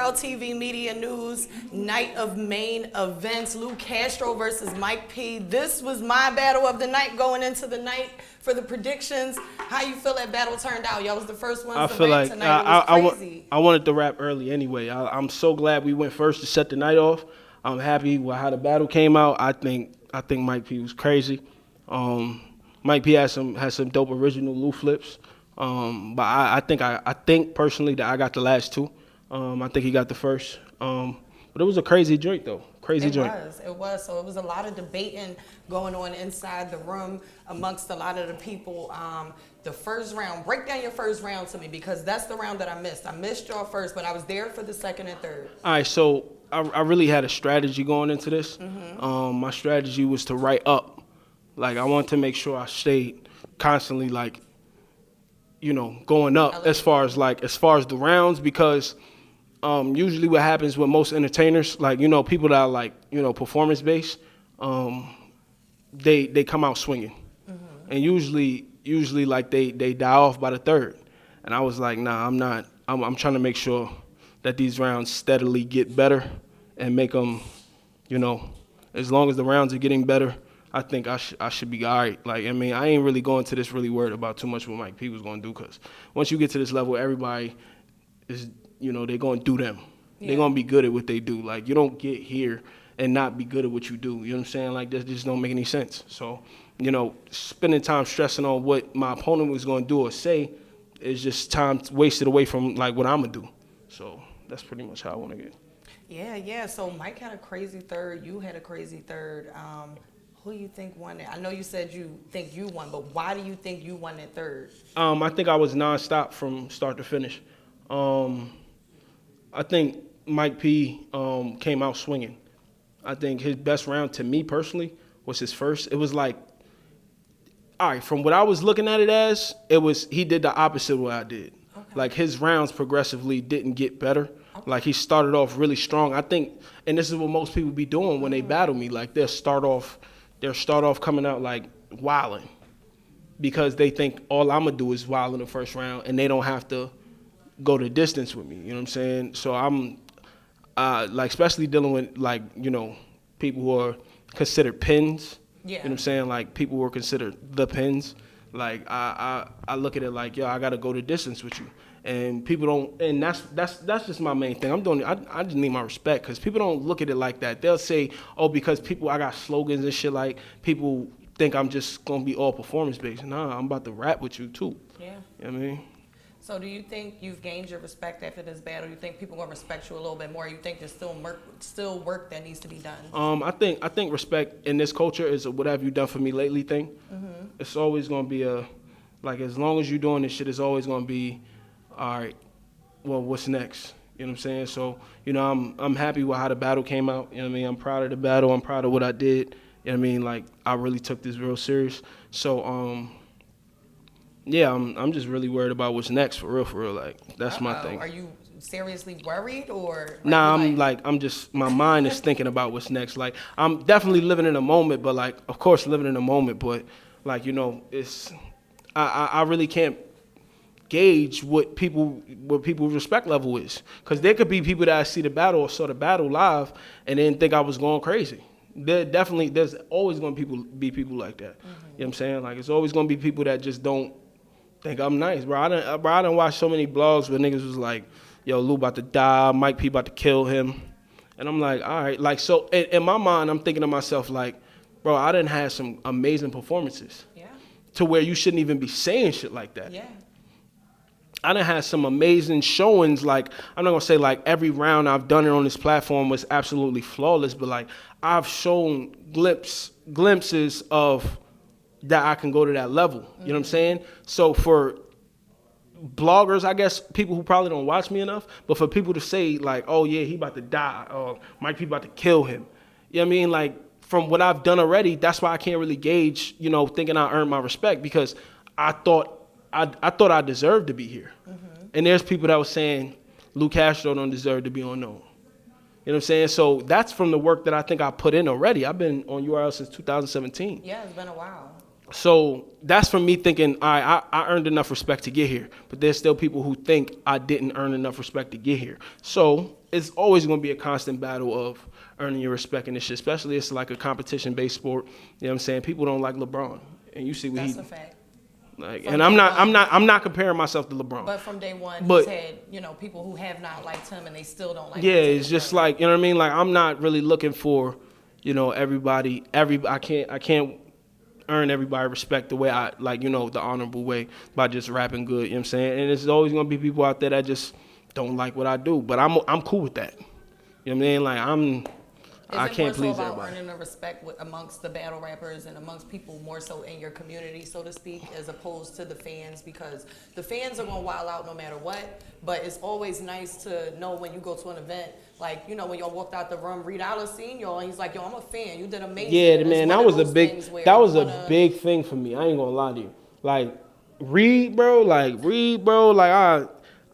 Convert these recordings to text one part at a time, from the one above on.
URLTV Media News, night of main events, Lou Castro versus Mike P. This was my battle of the night going into the night for the predictions. How you feel that battle turned out? Y'all was the first ones I to feel rap like tonight. It was crazy. I wanted to rap early anyway. I'm so glad we went first to set the night off. I'm happy with how the battle came out. I think Mike P was crazy. Mike P has some dope original Lou flips. But I think personally that I got the last two. I think he got the first. But it was a crazy joint though. Crazy joint. It was. So it was a lot of debating going on inside the room amongst a lot of the people. The first round, break down your first round to me because that's the round that I missed. I missed y'all first, but I was there for the second and third. All right, so I really had a strategy going into this. My strategy was to write up. Like I wanted to make sure I stayed constantly like, going up as far as the rounds because usually what happens with most entertainers, like, people that are like, performance based, they come out swinging. And usually like they die off by the third. And I was like, nah, I'm not. I'm trying to make sure that these rounds steadily get better and make them, as long as the rounds are getting better, I think I should be all right. Like, I mean, I ain't really going to this really worried about too much what Mike P was going to do because once you get to this level, everybody is, they're going to do them. Yeah. They're going to be good at what they do. Like, you don't get here and not be good at what you do. You know what I'm saying? Like, that just don't make any sense. So, spending time stressing on what my opponent was going to do or say is just time wasted away from, like, what I'm going to do. So that's pretty much how I want to get. Yeah. So Mike had a crazy third. You had a crazy third. Who do you think won it? I know you said you think you won, but why do you think you won that third? I think I was nonstop from start to finish. I think Mike P came out swinging. I think his best round to me personally was his first. It was like, all right, from what I was looking at it as, he did the opposite of what I did. Okay. Like his rounds progressively didn't get better. Okay. Like he started off really strong. I think, and this is what most people be doing when they battle me. Like they'll start off coming out like wilding because they think all I'm gonna do is wild in the first round and they don't have to go the distance with me. You know what I'm saying? So I'm like especially dealing with like people who are considered pins. Yeah. You know what I'm saying? Like people who are considered the pins. Like I look at it like I gotta go the distance with you. And people don't, and that's just my main thing. I just need my respect because people don't look at it like that. They'll say, oh, because I got slogans and shit like people think I'm just gonna be all performance based. Nah, I'm about to rap with you too. Yeah. You know what I mean? So do you think you've gained your respect after this battle? You think people gonna respect you a little bit more? You think there's still work that needs to be done? I think respect in this culture is a what have you done for me lately thing. It's always gonna be as long as you're doing this shit, it's always gonna be. All right, well, what's next? You know what I'm saying? So, I'm happy with how the battle came out. You know what I mean? I'm proud of the battle. I'm proud of what I did. You know what I mean? Like, I really took this real serious. So, I'm just really worried about what's next for real. Like, that's my thing. Are you seriously worried or? Nah, my mind is thinking about what's next. Like, I'm definitely living in a moment, but like, of course, living in a moment, but like, it's, I really can't gauge what people's respect level is, because there could be people that see the battle or saw the battle live and didn't think I was going crazy. There's always going to be people like that. You know what I'm saying? Like it's always going to be people that just don't think I'm nice, bro. I done watched so many blogs where niggas was like, yo, Lou about to die, Mike P about to kill him, and I'm like, all right, like so in my mind I'm thinking to myself like, bro, I done had some amazing performances. Yeah. To where you shouldn't even be saying shit like that. Yeah. I done had some amazing showings. Like, I'm not going to say, like, every round I've done it on this platform was absolutely flawless, but, like, I've shown glimpses of that I can go to that level. You know what I'm saying? So for bloggers, I guess, people who probably don't watch me enough, but for people to say, like, oh, yeah, he about to die, or Mike P about to kill him. You know what I mean? Like, from what I've done already, that's why I can't really gauge, thinking I earned my respect, because I thought I deserved to be here. And there's people that were saying Lou Castro don't deserve to be unknown. You know what I'm saying? So that's from the work that I think I put in already. I've been on URL since 2017. Yeah, it's been a while. So that's from me thinking, all right, I earned enough respect to get here. But there's still people who think I didn't earn enough respect to get here. So it's always going to be a constant battle of earning your respect in this shit, especially it's like a competition-based sport. You know what I'm saying? People don't like LeBron, and you see what That's a fact. like. From And day one. I'm not comparing myself to LeBron. But from day one, But- he's had, you know, people who have not liked him and they still don't like Yeah, him. to it's this just day. like, you know what I mean? Like, I'm not really looking for, you know, I can't earn everybody respect the way I, like, you know, the honorable way by just rapping good, you know what I'm saying? And there's always going to be people out there that just don't like what I do, but I'm cool with that. You know what I mean? Like, I can't please Is it more so about everybody. earning the respect amongst the battle rappers and amongst people more so in your community, so to speak, as opposed to the fans? Because the fans are going to wild out no matter what, but it's always nice to know when you go to an event, like, you know, when y'all walked out the room, Reed Allen seen y'all, and he's like, yo, I'm a fan. You did amazing. Yeah, And it's man, one that of was a those big things where that you was a wanna- big thing for me. I ain't gonna lie to you. Like Reed, bro, like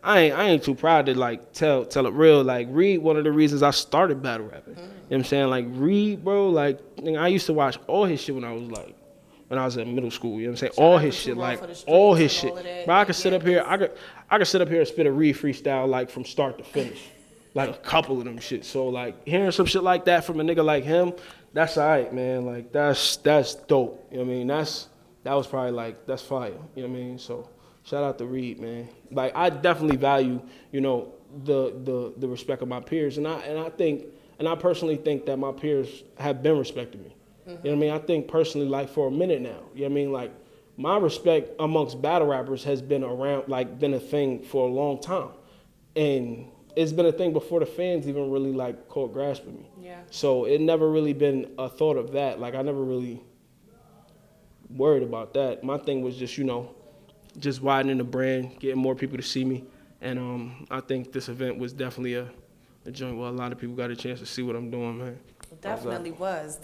I ain't too proud to like tell it real. Like Reed, one of the reasons I started battle rapping. You know what I'm saying? Like Reed, bro, like nigga, I used to watch all his shit when I was in middle school. You know what I'm saying? Shout All out his to shit, Too Raw like for the Streets all his and shit. all of that. Bro, I could Yeah, sit up here, I could sit up here and spit a Reed freestyle like from start to finish. Like a couple of them shit. So like hearing some shit like that from a nigga like him, that's alright, man. Like that's dope. You know what I mean? That was probably like, that's fire. You know what I mean? So shout out to Reed, man. Like I definitely value, you know, the respect of my peers, and I personally think that my peers have been respecting me. You know what I mean? I think personally, like for a minute now. You know what I mean? Like my respect amongst battle rappers has been around, like been a thing for a long time, and it's been a thing before the fans even really like caught grasp of me. Yeah. So it never really been a thought of that. Like I never really worried about that. My thing was just, you know, just widening the brand, getting more people to see me. And I think this event was definitely a joint where a lot of people got a chance to see what I'm doing, man. Definitely was.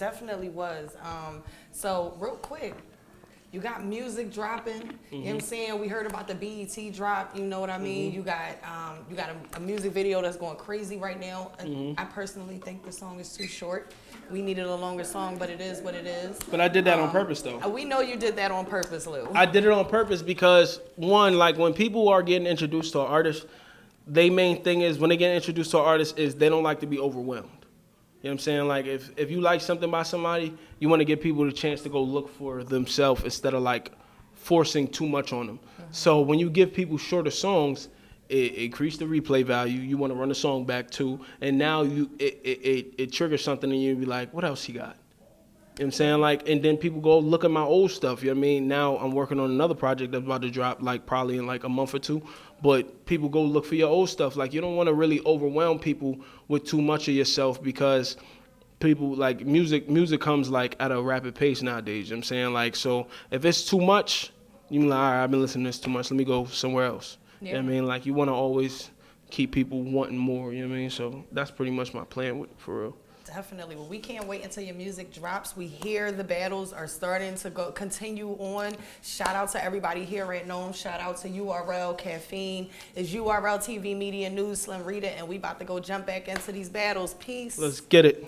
So real quick, you got music dropping. You know what I'm saying? We heard about the BET drop. You know what I mean? You got a music video that's going crazy right now. And I personally think the song is too short. We needed a longer song, but it is what it is. But I did that on purpose, though. We know you did that on purpose, Lou. I did it on purpose because, one, like when people are getting introduced to an artist, their main thing is when they get introduced to an artist is they don't like to be overwhelmed. You know what I'm saying? Like if you like something by somebody, you want to give people the chance to go look for themselves instead of like forcing too much on them. So when you give people shorter songs, it increase the replay value. You want to run the song back too, and now it triggers something and you be like, what else he got? You know what I'm saying? Like, and then people go look at my old stuff. You know what I mean? Now I'm working on another project that's about to drop like probably in like a month or two. But people go look for your old stuff. Like you don't want to really overwhelm people with too much of yourself because people like music comes like at a rapid pace nowadays. You know what I'm saying? Like, so if it's too much, you be like, all right, I've been listening to this too much. Let me go somewhere else. You know what I mean? Like you want to always keep people wanting more. You know what I mean? So that's pretty much my plan with for real. Definitely. Well, we can't wait until your music drops. We hear the battles are starting to continue on. Shout out to everybody here at Nome. Shout out to URL Caffeine. It's URLTV Media News, Slim Rita, and we about to go jump back into these battles. Peace. Let's get it.